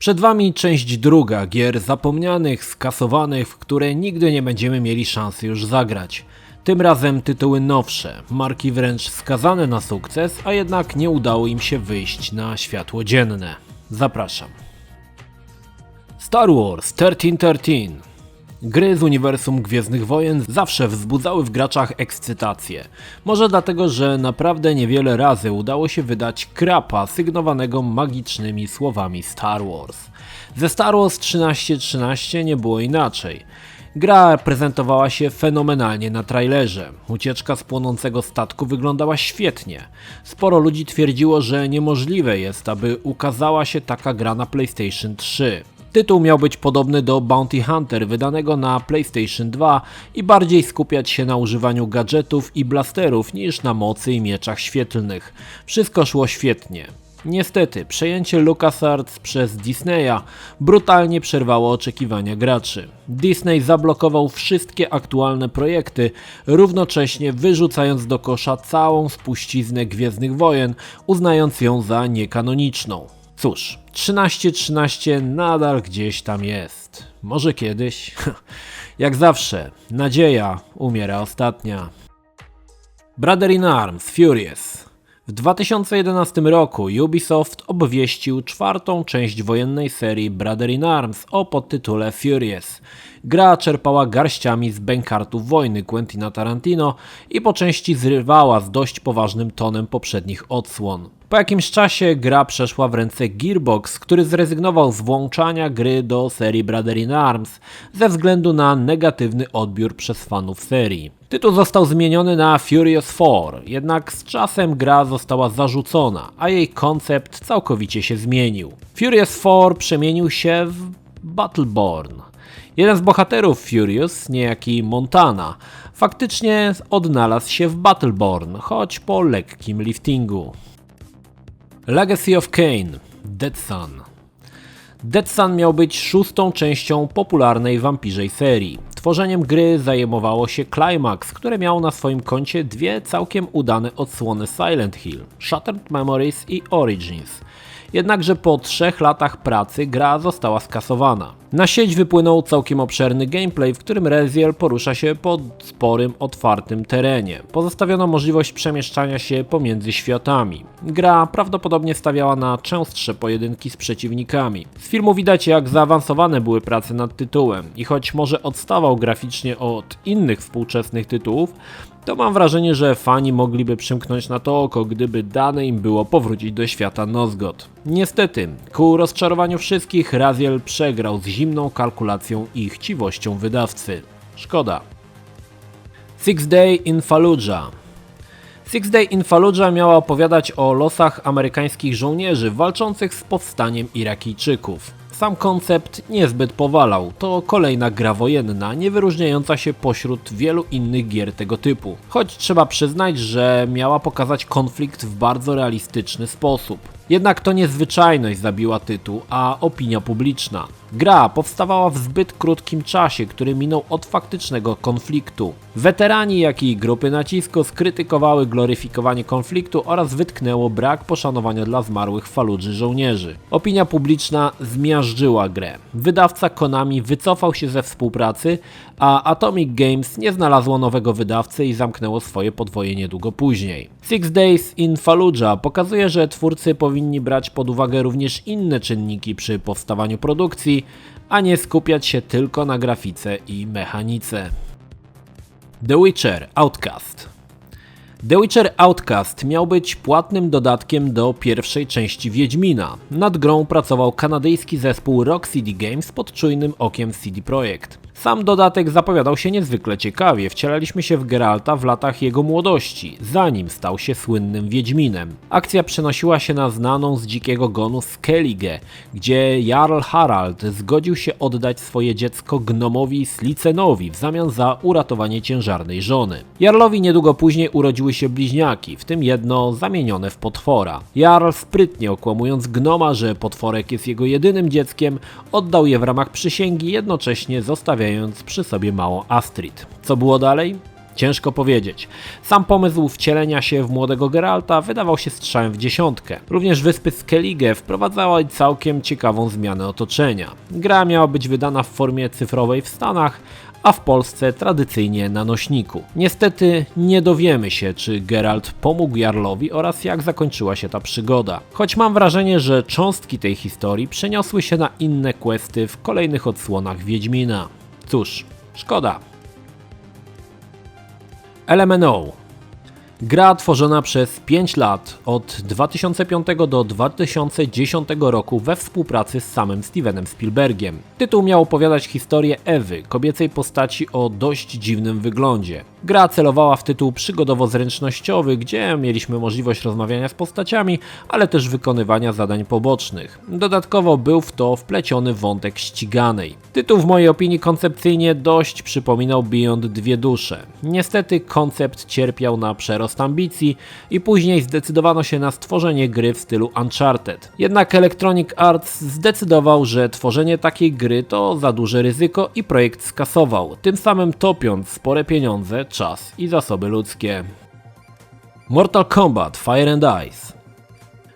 Przed Wami część druga gier zapomnianych, skasowanych, w które nigdy nie będziemy mieli szansy już zagrać. Tym razem tytuły nowsze, marki wręcz skazane na sukces, a jednak nie udało im się wyjść na światło dzienne. Zapraszam. Star Wars 1313. Gry z uniwersum Gwiezdnych Wojen zawsze wzbudzały w graczach ekscytację. Może dlatego, że naprawdę niewiele razy udało się wydać krapa sygnowanego magicznymi słowami Star Wars. Ze Star Wars 1313 nie było inaczej. Gra prezentowała się fenomenalnie na trailerze. Ucieczka z płonącego statku wyglądała świetnie. Sporo ludzi twierdziło, że niemożliwe jest, aby ukazała się taka gra na PlayStation 3. Tytuł miał być podobny do Bounty Hunter wydanego na PlayStation 2 i bardziej skupiać się na używaniu gadżetów i blasterów niż na mocy i mieczach świetlnych. Wszystko szło świetnie. Niestety, przejęcie LucasArts przez Disneya brutalnie przerwało oczekiwania graczy. Disney zablokował wszystkie aktualne projekty, równocześnie wyrzucając do kosza całą spuściznę Gwiezdnych Wojen, uznając ją za niekanoniczną. Cóż, 1313 nadal gdzieś tam jest. Może kiedyś? Jak zawsze, nadzieja umiera ostatnia. Brother in Arms Furious. W 2011 roku Ubisoft obwieścił czwartą część wojennej serii Brother in Arms o podtytule Furious. Gra czerpała garściami z bękartów wojny Quentina Tarantino i po części zrywała z dość poważnym tonem poprzednich odsłon. Po jakimś czasie gra przeszła w ręce Gearbox, który zrezygnował z włączania gry do serii Brother in Arms ze względu na negatywny odbiór przez fanów serii. Tytuł został zmieniony na Furious 4, jednak z czasem gra została zarzucona, a jej koncept całkowicie się zmienił. Furious 4 przemienił się w Battleborn. Jeden z bohaterów Furious, niejaki Montana, faktycznie odnalazł się w Battleborn, choć po lekkim liftingu. Legacy of Kain – Dead Sun. Dead Sun miał być szóstą częścią popularnej wampirzej serii. Tworzeniem gry zajmowało się Climax, które miało na swoim koncie dwie całkiem udane odsłony Silent Hill – Shattered Memories i Origins. Jednakże po 3 latach pracy gra została skasowana. Na sieć wypłynął całkiem obszerny gameplay, w którym Raziel porusza się po sporym, otwartym terenie. Pozostawiono możliwość przemieszczania się pomiędzy światami. Gra prawdopodobnie stawiała na częstsze pojedynki z przeciwnikami. Z filmu widać, jak zaawansowane były prace nad tytułem i choć może odstawał graficznie od innych współczesnych tytułów, to mam wrażenie, że fani mogliby przymknąć na to oko, gdyby dane im było powrócić do świata Nosgoth. Niestety, ku rozczarowaniu wszystkich, Raziel przegrał z zimną kalkulacją i chciwością wydawcy. Szkoda. Six Day in Fallujah. Six Day in Fallujah miała opowiadać o losach amerykańskich żołnierzy walczących z powstaniem Irakijczyków. Sam koncept niezbyt powalał, to kolejna gra wojenna, nie wyróżniająca się pośród wielu innych gier tego typu. Choć trzeba przyznać, że miała pokazać konflikt w bardzo realistyczny sposób. Jednak to niezwyczajność zabiła tytuł, a opinia publiczna. Gra powstawała w zbyt krótkim czasie, który minął od faktycznego konfliktu. Weterani, jak i grupy nacisku skrytykowały gloryfikowanie konfliktu oraz wytknęło brak poszanowania dla zmarłych w Faludży żołnierzy. Opinia publiczna zmiażdżyła grę. Wydawca Konami wycofał się ze współpracy, a Atomic Games nie znalazło nowego wydawcy i zamknęło swoje podwoje niedługo później. Six Days in Fallujah pokazuje, że twórcy powinni brać pod uwagę również inne czynniki przy powstawaniu produkcji, a nie skupiać się tylko na grafice i mechanice. The Witcher Outcast. The Witcher Outcast miał być płatnym dodatkiem do pierwszej części Wiedźmina. Nad grą pracował kanadyjski zespół Rock City Games pod czujnym okiem CD Projekt. Sam dodatek zapowiadał się niezwykle ciekawie, wcielaliśmy się w Geralta w latach jego młodości, zanim stał się słynnym Wiedźminem. Akcja przenosiła się na znaną z Dzikiego Gonu Skellige, gdzie Jarl Harald zgodził się oddać swoje dziecko gnomowi Slicenowi w zamian za uratowanie ciężarnej żony. Jarlowi niedługo później urodziły się bliźniaki, w tym jedno zamienione w potwora. Jarl sprytnie okłamując gnoma, że potworek jest jego jedynym dzieckiem, oddał je w ramach przysięgi, jednocześnie zostawiając przy sobie małą Astrid. Co było dalej? Ciężko powiedzieć. Sam pomysł wcielenia się w młodego Geralta wydawał się strzałem w dziesiątkę. Również wyspy Skellige wprowadzały całkiem ciekawą zmianę otoczenia. Gra miała być wydana w formie cyfrowej w Stanach, a w Polsce tradycyjnie na nośniku. Niestety nie dowiemy się, czy Geralt pomógł Jarlowi oraz jak zakończyła się ta przygoda. Choć mam wrażenie, że cząstki tej historii przeniosły się na inne questy w kolejnych odsłonach Wiedźmina. Cóż, szkoda. LMNO. Gra tworzona przez 5 lat, od 2005 do 2010 roku we współpracy z samym Stevenem Spielbergiem. Tytuł miał opowiadać historię Ewy, kobiecej postaci o dość dziwnym wyglądzie. Gra celowała w tytuł przygodowo-zręcznościowy, gdzie mieliśmy możliwość rozmawiania z postaciami, ale też wykonywania zadań pobocznych. Dodatkowo był w to wpleciony wątek ściganej. Tytuł w mojej opinii koncepcyjnie dość przypominał Beyond Dwie Dusze. Niestety koncept cierpiał na przerost ambicji i później zdecydowano się na stworzenie gry w stylu Uncharted. Jednak Electronic Arts zdecydował, że tworzenie takiej gry to za duże ryzyko i projekt skasował, tym samym topiąc spore pieniądze, czas i zasoby ludzkie. Mortal Kombat Fire and Ice.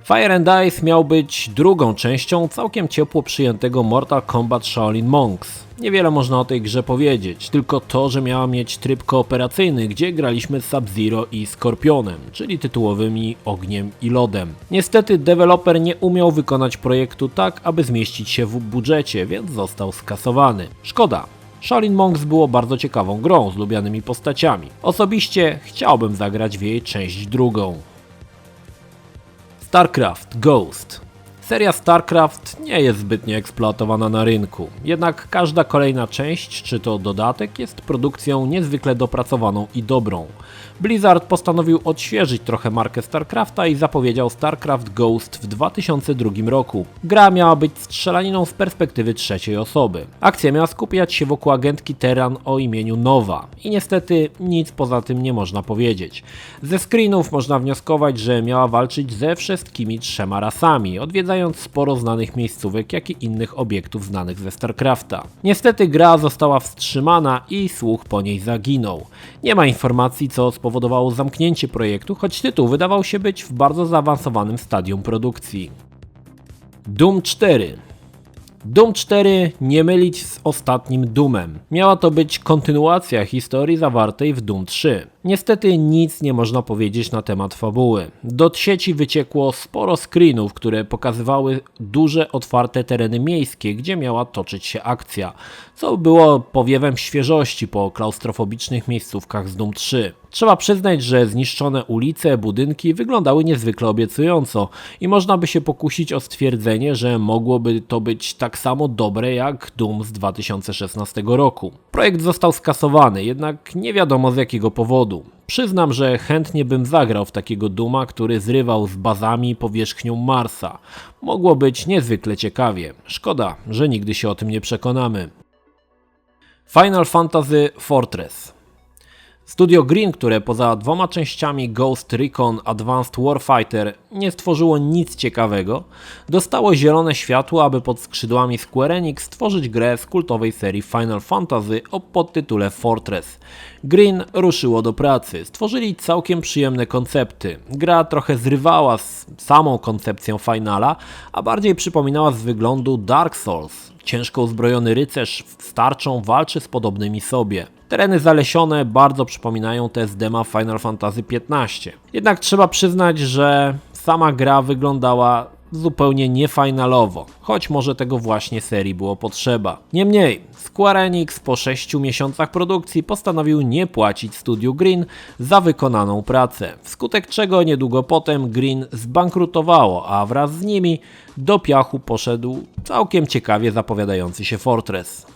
Fire and Ice miał być drugą częścią całkiem ciepło przyjętego Mortal Kombat Shaolin Monks. Niewiele można o tej grze powiedzieć, tylko to, że miała mieć tryb kooperacyjny, gdzie graliśmy z Sub-Zero i Skorpionem, czyli tytułowymi Ogniem i Lodem. Niestety deweloper nie umiał wykonać projektu tak, aby zmieścić się w budżecie, więc został skasowany. Szkoda. Shaolin Monks było bardzo ciekawą grą z lubianymi postaciami. Osobiście chciałbym zagrać w jej część drugą. StarCraft Ghost. Seria StarCraft nie jest zbytnio eksploatowana na rynku, jednak każda kolejna część, czy to dodatek, jest produkcją niezwykle dopracowaną i dobrą. Blizzard postanowił odświeżyć trochę markę StarCrafta i zapowiedział StarCraft Ghost w 2002 roku. Gra miała być strzelaniną z perspektywy trzeciej osoby. Akcja miała skupiać się wokół agentki Terran o imieniu Nova i niestety nic poza tym nie można powiedzieć. Ze screenów można wnioskować, że miała walczyć ze wszystkimi 3 rasami, odwiedzając sporo znanych miejscówek, jak i innych obiektów znanych ze StarCrafta. Niestety gra została wstrzymana i słuch po niej zaginął. Nie ma informacji, co spowodowało zamknięcie projektu, choć tytuł wydawał się być w bardzo zaawansowanym stadium produkcji. Doom 4. Doom 4 nie mylić z ostatnim Doomem. Miała to być kontynuacja historii zawartej w Doom 3. Niestety nic nie można powiedzieć na temat fabuły. Do sieci wyciekło sporo screenów, które pokazywały duże, otwarte tereny miejskie, gdzie miała toczyć się akcja, co było powiewem świeżości po klaustrofobicznych miejscówkach z Doom 3. Trzeba przyznać, że zniszczone ulice, budynki wyglądały niezwykle obiecująco i można by się pokusić o stwierdzenie, że mogłoby to być tak samo dobre jak Doom z 2016 roku. Projekt został skasowany, jednak nie wiadomo z jakiego powodu. Przyznam, że chętnie bym zagrał w takiego Dooma, który zrywał z bazami powierzchnią Marsa. Mogło być niezwykle ciekawie. Szkoda, że nigdy się o tym nie przekonamy. Final Fantasy Fortress. Studio Green, które poza 2 częściami Ghost Recon Advanced Warfighter nie stworzyło nic ciekawego, dostało zielone światło, aby pod skrzydłami Square Enix stworzyć grę z kultowej serii Final Fantasy o podtytule Fortress. Green ruszyło do pracy, stworzyli całkiem przyjemne koncepty. Gra trochę zrywała z samą koncepcją Finala, a bardziej przypominała z wyglądu Dark Souls. Ciężko uzbrojony rycerz z tarczą walczy z podobnymi sobie. Tereny zalesione bardzo przypominają te z dema Final Fantasy XV. Jednak trzeba przyznać, że sama gra wyglądała zupełnie niefinalowo, choć może tego właśnie serii było potrzeba. Niemniej, Square Enix po 6 miesiącach produkcji postanowił nie płacić studiu Green za wykonaną pracę, wskutek czego niedługo potem Green zbankrutowało, a wraz z nimi do piachu poszedł całkiem ciekawie zapowiadający się Fortress.